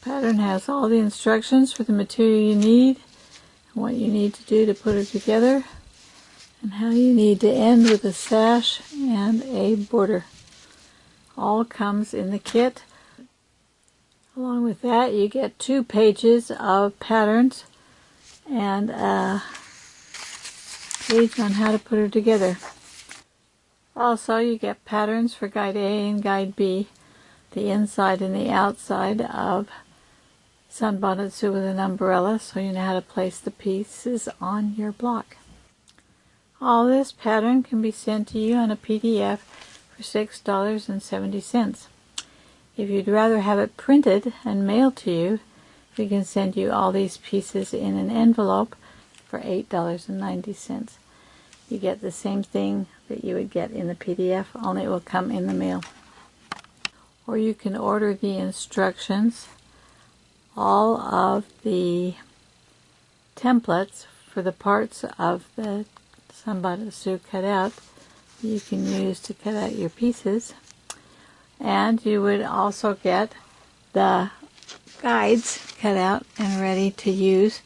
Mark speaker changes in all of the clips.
Speaker 1: Pattern has all the instructions for the material you need, and what you need to do to put it together, and how you need to end with a sash and a border. All comes in the kit. Along with that, you get 2 pages of patterns and a page on how to put her together. Also, you get patterns for Guide A and Guide B, the inside and the outside of Sunbonnet Sue with an umbrella, so you know how to place the pieces on your block. All this pattern can be sent to you on a PDF for $6.70. If you'd rather have it printed and mailed to you, we can send you all these pieces in an envelope for $8.90. You get the same thing that you would get in the PDF, only it will come in the mail. Or you can order the instructions, all of the templates for the parts of the Sunbonnet Sue cut out you can use to cut out your pieces. And you would also get the guides cut out and ready to use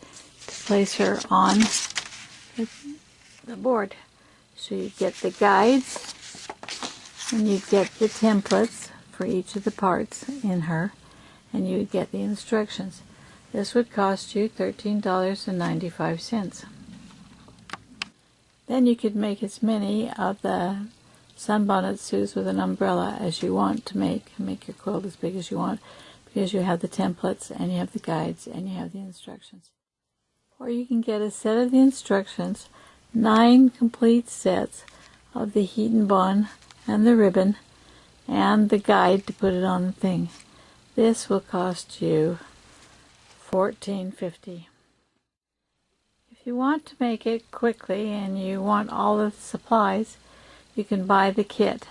Speaker 1: to place her on the board. So you get the guides and you get the templates for each of the parts in her, and you would get the instructions. This would cost you $13.95. Then you could make as many of the Sunbonnet Sues with an umbrella as you want to make your quilt as big as you want, because you have the templates and you have the guides and you have the instructions. Or you can get a set of the instructions, 9 complete sets of the heat and bond and the ribbon and the guide to put it on the thing. This will cost you $14.50. If you want to make it quickly and you want all of the supplies, you can buy the kit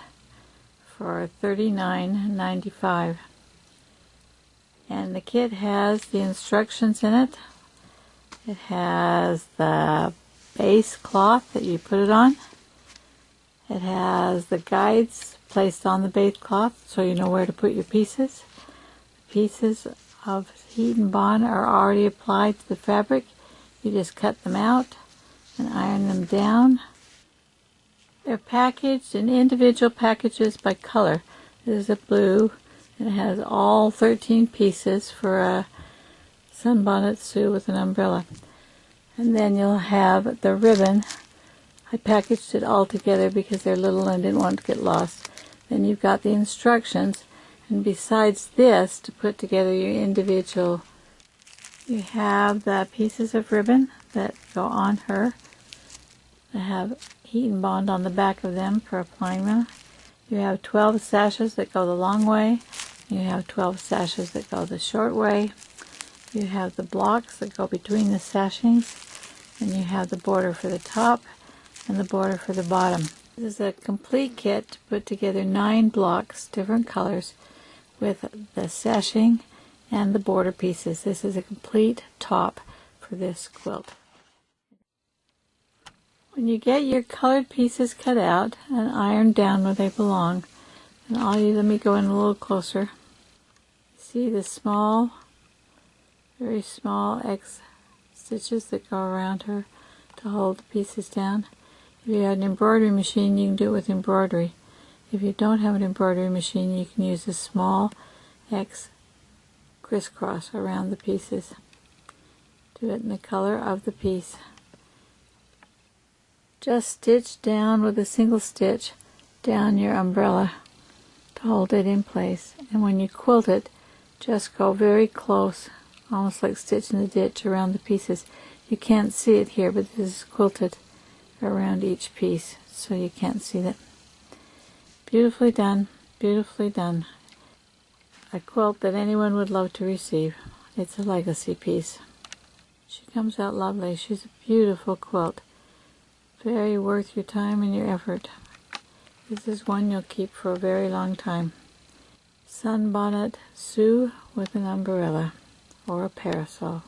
Speaker 1: for $39.95. And the kit has the instructions in it. It has the base cloth that you put it on. It has the guides placed on the base cloth so you know where to put your pieces. The pieces of heat and bond are already applied to the fabric. You just cut them out and iron them down. They're packaged in individual packages by color. This is a blue, and it has all 13 pieces for a Sunbonnet Sue with an umbrella. And then you'll have the ribbon. I packaged it all together because they're little and didn't want to get lost. Then you've got the instructions, and besides this, to put together your individual, you have the pieces of ribbon that go on her. They have heat and bond on the back of them for applying them. You have 12 sashes that go the long way. You have 12 sashes that go the short way. You have the blocks that go between the sashings. And you have the border for the top and the border for the bottom. This is a complete kit to put together 9 blocks, different colors, with the sashing and the border pieces. This is a complete top for this quilt. When you get your colored pieces cut out and ironed down where they belong, and let me go in a little closer. See the small, very small X stitches that go around her to hold the pieces down. If you have an embroidery machine, you can do it with embroidery. If you don't have an embroidery machine, you can use a small X crisscross around the pieces. Do it in the color of the piece. Just stitch down with a single stitch down your umbrella to hold it in place. And when you quilt it, just go very close, almost like stitching the ditch around the pieces. You can't see it here, but this is quilted around each piece, so you can't see that. Beautifully done, beautifully done. A quilt that anyone would love to receive. It's a legacy piece. She comes out lovely. She's a beautiful quilt. Very worth your time and your effort. This is one you'll keep for a very long time. Sunbonnet Sue with an umbrella or a parasol.